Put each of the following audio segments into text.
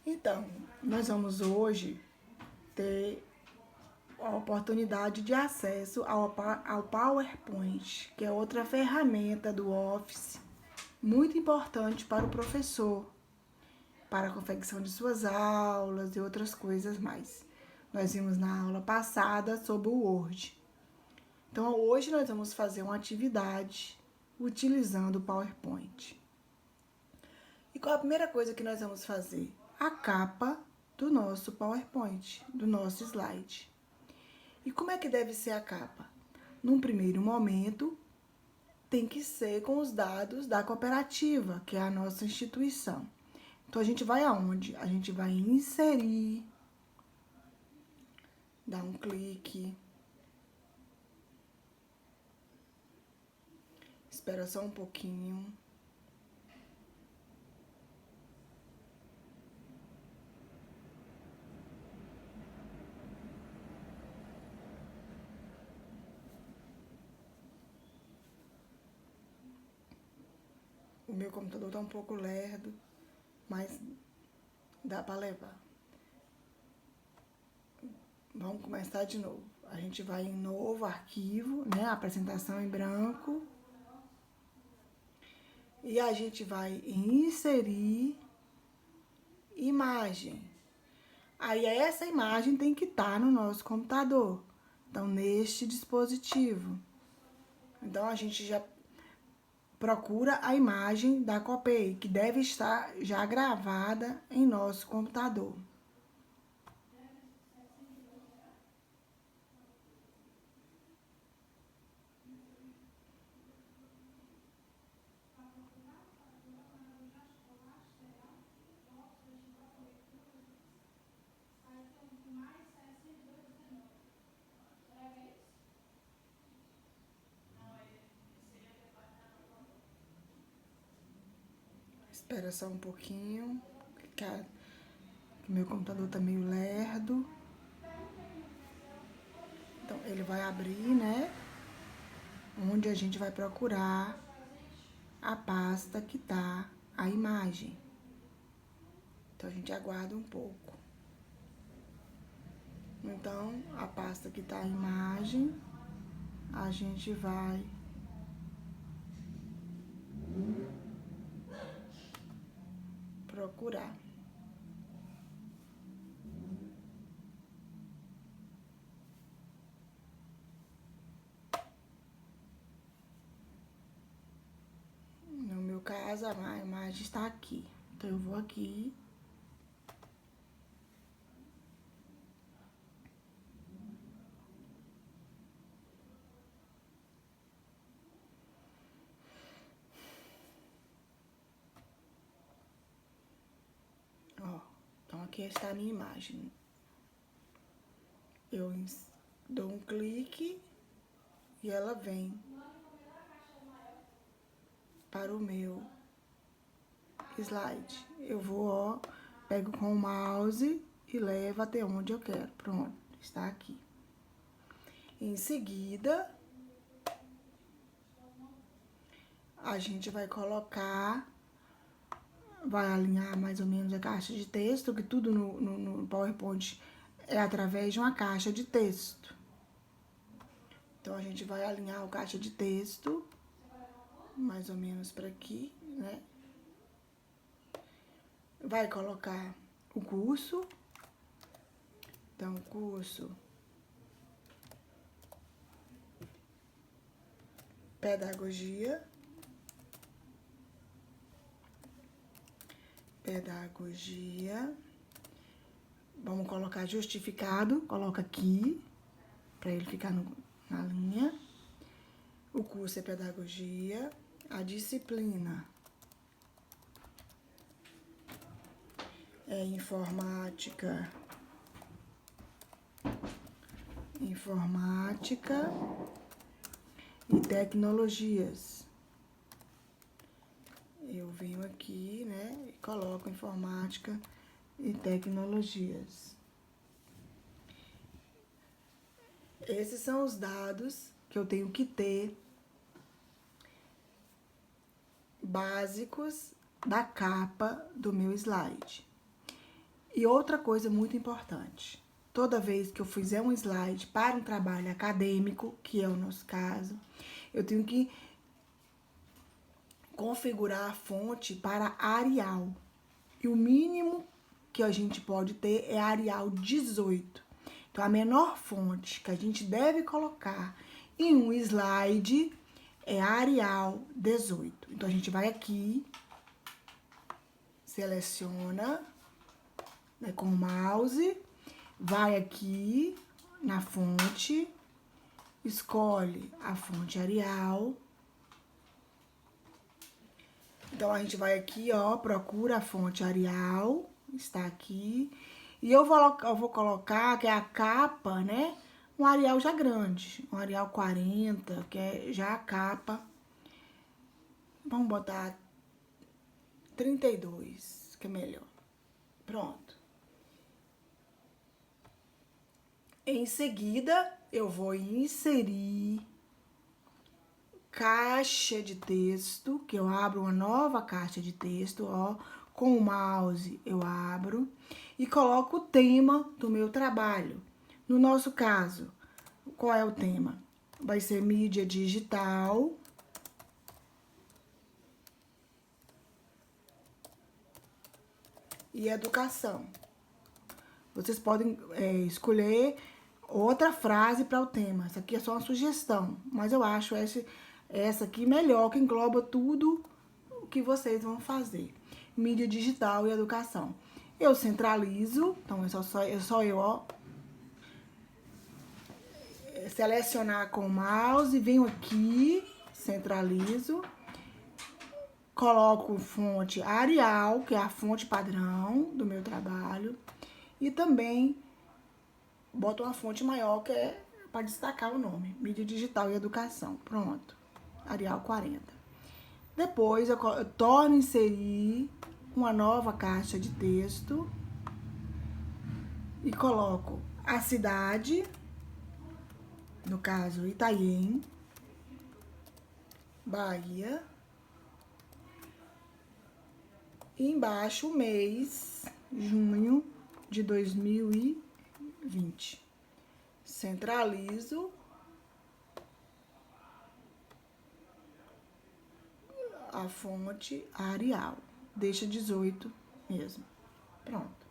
Então, nós vamos hoje ter a oportunidade de acesso ao PowerPoint, que é outra ferramenta do Office, muito importante para o professor, para a confecção de suas aulas e outras coisas mais. Nós vimos na aula passada sobre o Word. Então, hoje nós vamos fazer uma atividade utilizando o PowerPoint. E qual a primeira coisa que nós vamos fazer? A capa do nosso PowerPoint, do nosso slide. E como é que deve ser a capa? Num primeiro momento, tem que ser com os dados da cooperativa, que é a nossa instituição. Então, a gente vai aonde? A gente vai inserir, dar um clique. Espera só um pouquinho. O meu computador tá um pouco lerdo, mas dá para levar. Vamos começar de novo. A gente vai em novo arquivo, né? Apresentação em branco. E a gente vai inserir imagem. Aí essa imagem tem que estar no nosso computador. Então, neste dispositivo. Então, a gente já procura a imagem da Copei, que deve estar já gravada em nosso computador. Espera só um pouquinho, que meu computador tá meio lerdo. Então, ele vai abrir, né? Onde a gente vai procurar a pasta que tá a imagem. Então, a gente aguarda um pouco. Então, a pasta que tá a imagem, a gente vai procurar. No meu caso, a imagem está aqui. Então, eu vou aqui. Ó, então aqui está a minha imagem. Eu dou um clique e ela vem para o meu slide. Eu vou, ó, pego com o mouse e levo até onde eu quero. Pronto, está aqui. Em seguida, a gente vai colocar, vai alinhar mais ou menos a caixa de texto, que tudo no PowerPoint é através de uma caixa de texto. Então, a gente vai alinhar a caixa de texto, mais ou menos para aqui, né? Vai colocar o curso. Então, o curso Pedagogia. Pedagogia. Vamos colocar justificado, coloca aqui, para ele ficar na linha. O curso é Pedagogia. A disciplina é Informática. Informática e Tecnologias. Eu venho aqui, né, e coloco Informática e Tecnologias. Esses são os dados que eu tenho que ter básicos da capa do meu slide. E outra coisa muito importante, toda vez que eu fizer um slide para um trabalho acadêmico, que é o nosso caso, eu tenho que configurar a fonte para Arial. E o mínimo que a gente pode ter é Arial 18. Então, a menor fonte que a gente deve colocar em um slide é Arial 18. Então, a gente vai aqui, seleciona, né, com o mouse, vai aqui na fonte, escolhe a fonte Arial. Então, a gente vai aqui, ó, procura a fonte Arial, está aqui. E eu vou colocar, que é a capa, né, um Arial já grande, um Arial 40, que é já a capa. Vamos botar 32, que é melhor. Pronto. Em seguida, eu vou inserir caixa de texto, que eu abro uma nova caixa de texto, ó, com o mouse eu abro e coloco o tema do meu trabalho. No nosso caso, qual é o tema? Vai ser mídia digital. E educação. Vocês podem escolher outra frase para o tema. Essa aqui é só uma sugestão, mas eu acho essa aqui melhor, que engloba tudo o que vocês vão fazer. Mídia digital e educação. Eu centralizo, então é só eu, ó, selecionar com o mouse, venho aqui, centralizo, coloco fonte Arial, que é a fonte padrão do meu trabalho, e também boto uma fonte maior, que é para destacar o nome, mídia digital e educação. Pronto, Arial 40. Depois eu torno a inserir uma nova caixa de texto e coloco a cidade, no caso Itanhaém, Bahia, e embaixo o mês, junho de 2020. Centralizo a fonte Arial, deixa 18 mesmo. Pronto.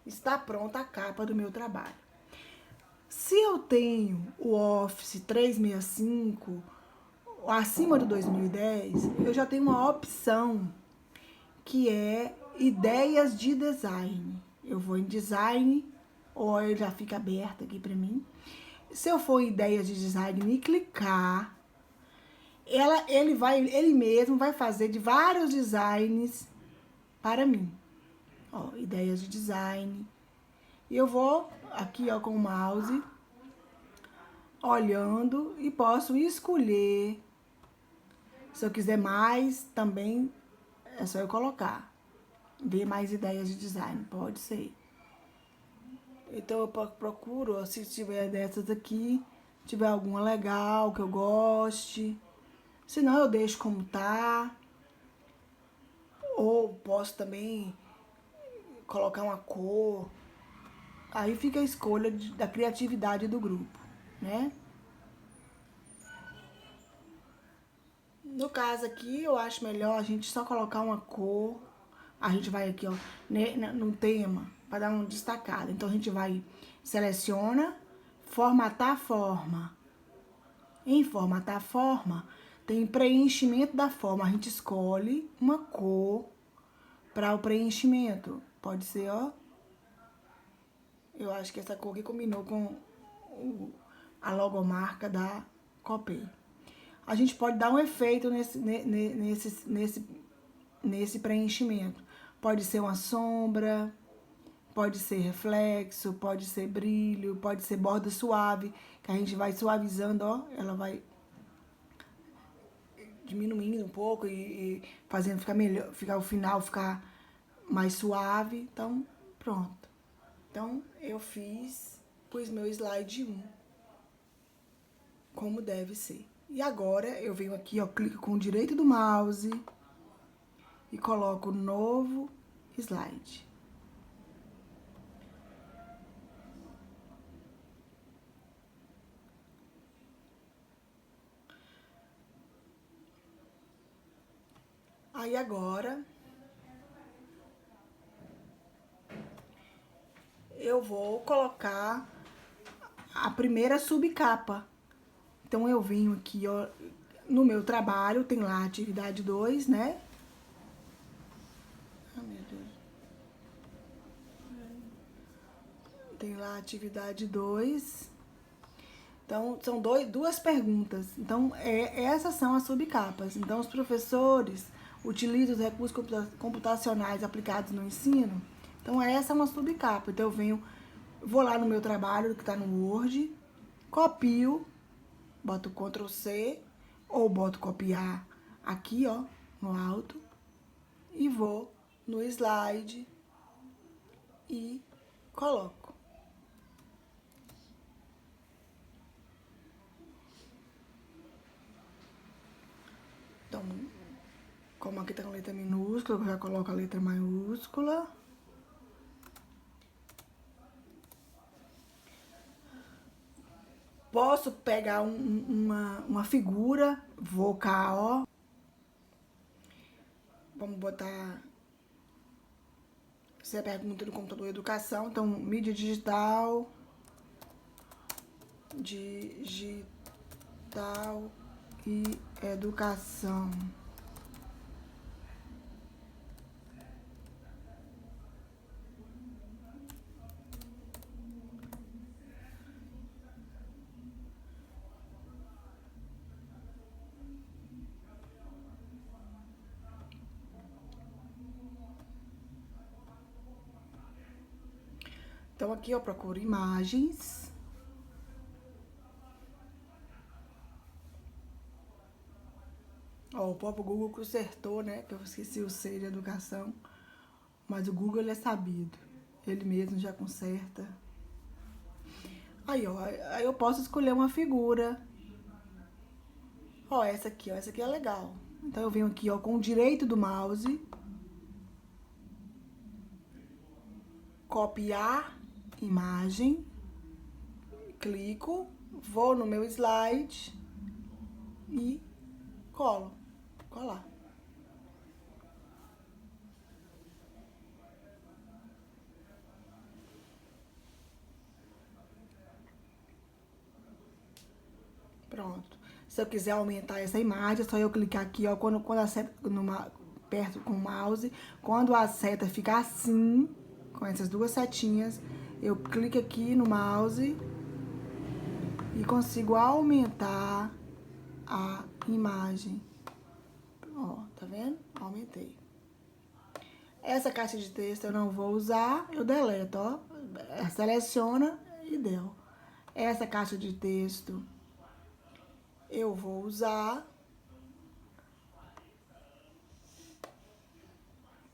Está pronta a capa do meu trabalho. Se eu tenho o Office 365 acima do 2010, eu já tenho uma opção que é ideias de design. Eu vou em design, ou ele já fica aberto aqui para mim. Se eu for em ideias de design e clicar, ele mesmo vai fazer de vários designs para mim. Ó, ideias de design. E eu vou aqui, ó, com o mouse, olhando, e posso escolher. Se eu quiser mais, também é só eu colocar. Ver mais ideias de design, pode ser. Então eu procuro, se tiver dessas aqui, tiver alguma legal, que eu goste. Se não, eu deixo como tá. Ou posso também colocar uma cor. Aí fica a escolha da criatividade do grupo, né? No caso aqui, eu acho melhor a gente só colocar uma cor. A gente vai aqui, ó, no tema, para dar uma destacada. Então, a gente vai, seleciona, formatar forma. Em formatar forma, tem preenchimento da forma. A gente escolhe uma cor para o preenchimento. Pode ser, ó. Eu acho que essa cor aqui combinou com a logomarca da Copei. A gente pode dar um efeito nesse preenchimento. Pode ser uma sombra, pode ser reflexo, pode ser brilho, pode ser borda suave, que a gente vai suavizando, ó, ela vai diminuindo um pouco e fazendo ficar melhor, ficar o final ficar mais suave. Então, pronto. Então, eu pus meu slide 1, como deve ser. E agora, eu venho aqui, ó, clico com o direito do mouse e coloco novo slide. Aí agora eu vou colocar a primeira subcapa. Então eu venho aqui, ó, no meu trabalho, tem lá a atividade 2, né? Ah, meu Deus. Tem lá a atividade 2. Então, são duas perguntas. Então, essas são as subcapas. Então, os professores utilizam os recursos computacionais aplicados no ensino. Então, essa é uma subcapa. Então, vou lá no meu trabalho, que está no Word, copio, boto Ctrl C, ou boto copiar aqui, ó, no alto, e vou no slide e coloco. Então, como aqui tá com letra minúscula, eu já coloco a letra maiúscula. Posso pegar uma figura, vou cá, ó. Vamos botar... Você pergunta do computador educação, então mídia digital e educação. Então aqui eu procuro imagens. Ó, o próprio Google consertou, né? Que eu esqueci o C de educação. Mas o Google, ele é sabido. Ele mesmo já conserta. Aí, ó, aí eu posso escolher uma figura. Ó, essa aqui é legal. Então eu venho aqui, ó, com o direito do mouse. Copiar imagem. Clico, vou no meu slide e colar. Pronto. Se eu quiser aumentar essa imagem, é só eu clicar aqui, ó, quando a seta, perto com o mouse, quando a seta ficar assim, com essas duas setinhas, eu clico aqui no mouse e consigo aumentar a imagem. Ó, tá vendo? Aumentei. Essa caixa de texto eu não vou usar, eu deleto, ó. Seleciona e deu. Essa caixa de texto eu vou usar.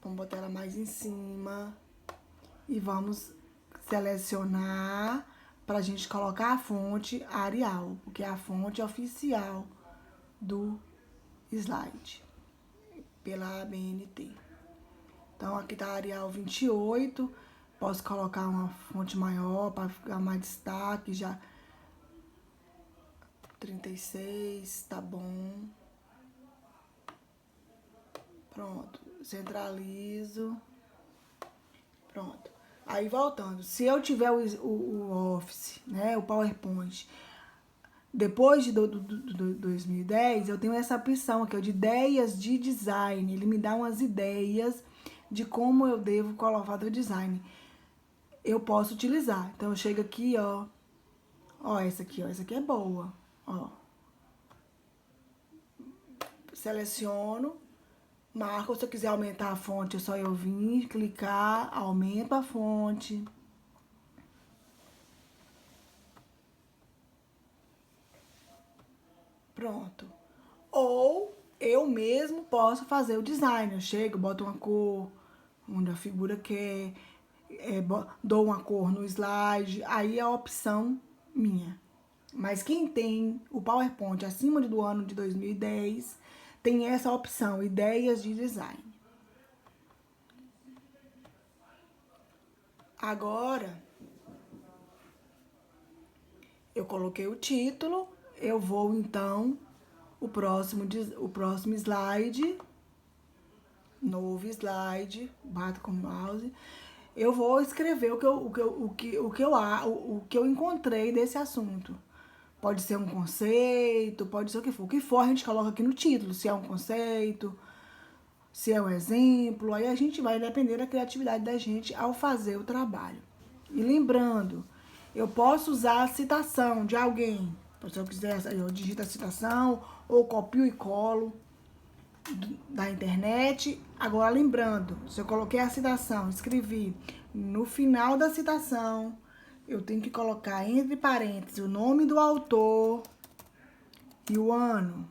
Vamos botar ela mais em cima. E vamos selecionar pra gente colocar a fonte Arial, porque é a fonte oficial do slide, pela ABNT. Então, aqui tá Arial 28. Posso colocar uma fonte maior para ficar mais destaque, já 36, tá bom. Pronto, centralizo. Pronto. Aí, voltando, se eu tiver o Office, né, o PowerPoint, depois de 2010, eu tenho essa opção aqui, ó, de ideias de design. Ele me dá umas ideias de como eu devo colocar o design. Eu posso utilizar. Então, eu chego aqui, ó. Ó, essa aqui é boa, ó. Seleciono, marco. Se eu quiser aumentar a fonte, é só eu vir, clicar, aumento a fonte. Pronto. Ou eu mesmo posso fazer o design. Eu chego, boto uma cor onde a figura quer, dou uma cor no slide, aí é a opção minha. Mas quem tem o PowerPoint acima do ano de 2010, tem essa opção, ideias de design. Agora, eu coloquei o título, eu vou então, o próximo slide, novo slide, bato com o mouse, eu vou escrever o que eu encontrei desse assunto. Pode ser um conceito, pode ser o que for. O que for a gente coloca aqui no título, se é um conceito, se é um exemplo, aí a gente vai depender da criatividade da gente ao fazer o trabalho. E lembrando, eu posso usar a citação de alguém. Se eu quiser, eu digito a citação ou copio e colo da internet. Agora, lembrando, se eu coloquei a citação, escrevi no final da citação, eu tenho que colocar entre parênteses o nome do autor e o ano.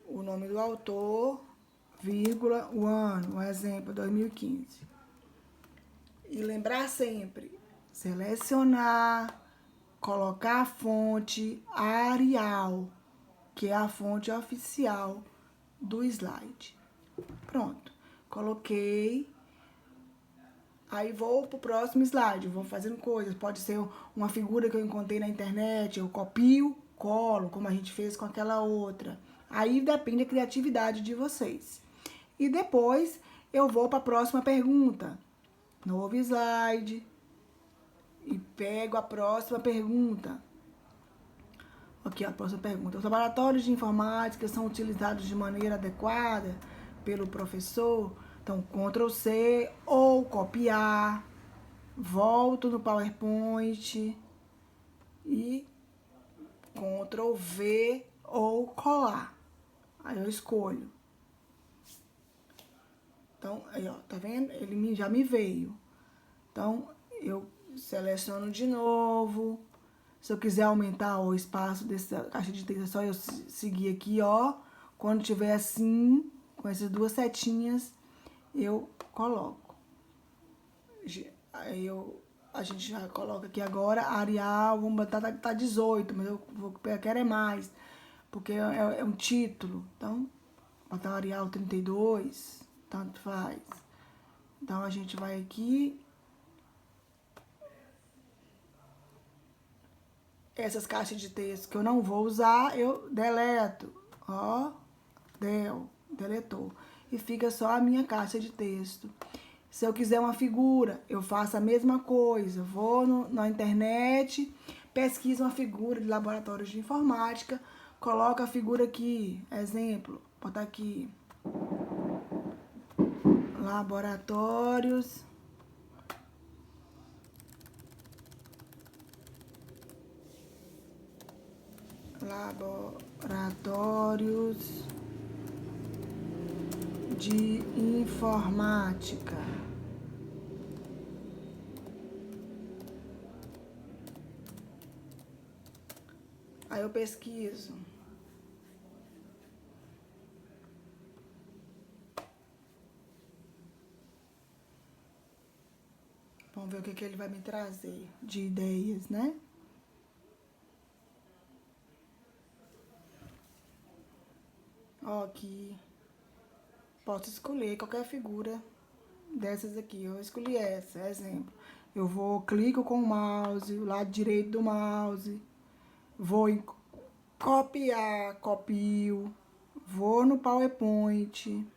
O nome do autor, vírgula, o ano, um exemplo, 2015. E lembrar sempre, selecionar, colocar a fonte Arial, que é a fonte oficial do slide. Pronto, coloquei. Aí vou pro próximo slide, vou fazendo coisas. Pode ser uma figura que eu encontrei na internet, eu copio, colo, como a gente fez com aquela outra. Aí depende da criatividade de vocês. E depois eu vou para a próxima pergunta. Novo slide. E pego a próxima pergunta. Aqui a próxima pergunta. Os laboratórios de informática são utilizados de maneira adequada pelo professor? Então, Ctrl C ou copiar. Volto no PowerPoint e Ctrl V ou colar. Aí eu escolho. Então, aí ó, tá vendo? Ele já me veio. Então, eu seleciono de novo. Se eu quiser aumentar o espaço dessa caixa de texto, é só eu seguir aqui, ó. Quando tiver assim, com essas duas setinhas, eu coloco. Aí a gente já coloca aqui agora, Arial, vamos botar, tá 18, mas eu quero é mais, porque é um título. Então, botar Arial 32, tanto faz. Então, a gente vai aqui. Essas caixas de texto que eu não vou usar, eu deleto. Ó, deletou. E fica só a minha caixa de texto. Se eu quiser uma figura, eu faço a mesma coisa. Vou na internet, pesquiso uma figura de laboratórios de informática, coloco a figura aqui. Exemplo, botar aqui. Laboratórios de informática. Aí eu pesquiso. Vamos ver o que ele vai me trazer de ideias, né? Ó, aqui. Posso escolher qualquer figura dessas aqui. Eu escolhi essa, exemplo. Eu vou, clico com o mouse, o lado direito do mouse. Vou em copiar, copio. Vou no PowerPoint.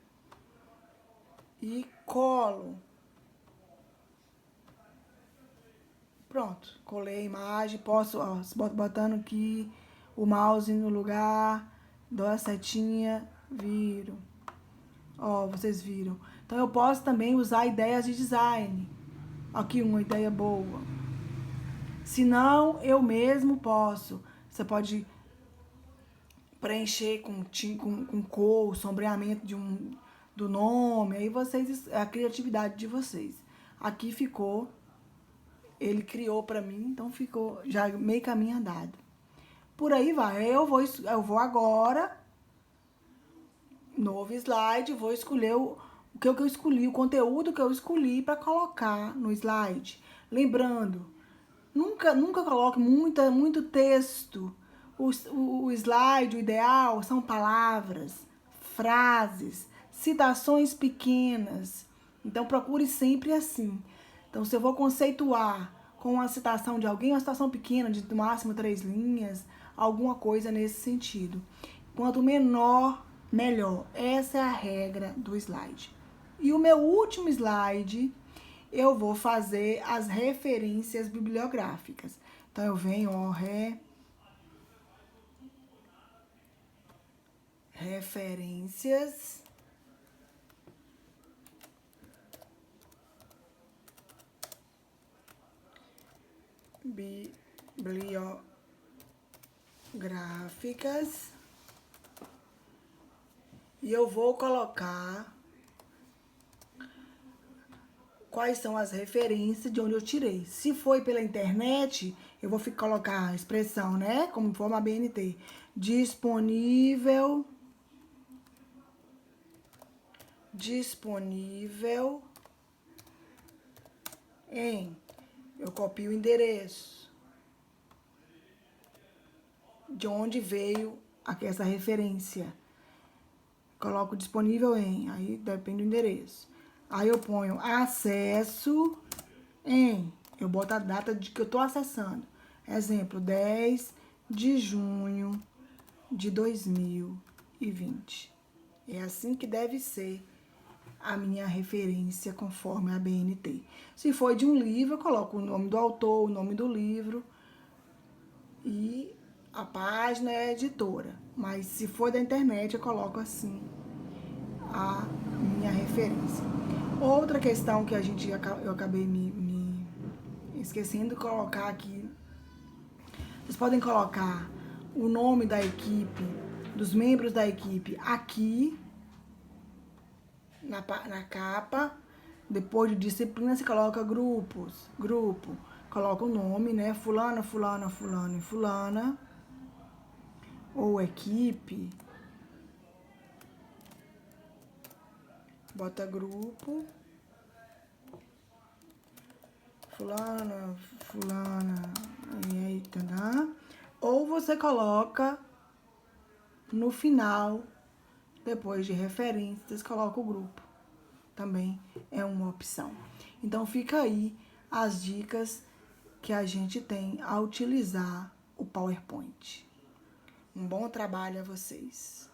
E colo. Pronto, colei a imagem. Posso, ó, botando aqui o mouse no lugar. Dou a setinha, viro. Ó, vocês viram. Então, eu posso também usar ideias de design. Aqui, uma ideia boa. Se não, eu mesmo posso. Você pode preencher com cor, sombreamento do nome. Aí vocês, é a criatividade de vocês. Aqui ficou. Ele criou pra mim, então ficou já meio caminho andado. Por aí vai. Eu vou agora... Novo slide, vou escolher o que eu escolhi, o conteúdo que eu escolhi para colocar no slide. Lembrando, nunca coloque muito texto. O slide, o ideal são palavras, frases, citações pequenas. Então, procure sempre assim. Então, se eu vou conceituar com uma citação de alguém, uma citação pequena, de no máximo 3 linhas, alguma coisa nesse sentido. Quanto menor melhor. Essa é a regra do slide. E o meu último slide, eu vou fazer as referências bibliográficas. Então, eu venho, ó, referências bibliográficas e eu vou colocar quais são as referências de onde eu tirei. Se foi pela internet, eu vou colocar a expressão, né, como forma BNT, disponível em, eu copio o endereço de onde veio essa referência. Coloco disponível em, aí depende do endereço. Aí eu ponho acesso em, eu boto a data de que eu tô acessando. Exemplo, 10 de junho de 2020. É assim que deve ser a minha referência conforme a BNT. Se for de um livro, eu coloco o nome do autor, o nome do livro e a página é a editora. Mas se for da internet, eu coloco assim a minha referência. Outra questão que eu acabei me esquecendo de colocar aqui. Vocês podem colocar o nome da equipe, dos membros da equipe aqui na capa. Depois de disciplina, você coloca grupo. Coloca o nome, né? Fulana, fulana, fulano e fulana. Ou equipe. Bota grupo. Fulana, e aí, tá? Ou você coloca no final, depois de referências, coloca o grupo. Também é uma opção. Então, fica aí as dicas que a gente tem a utilizar o PowerPoint. Um bom trabalho a vocês.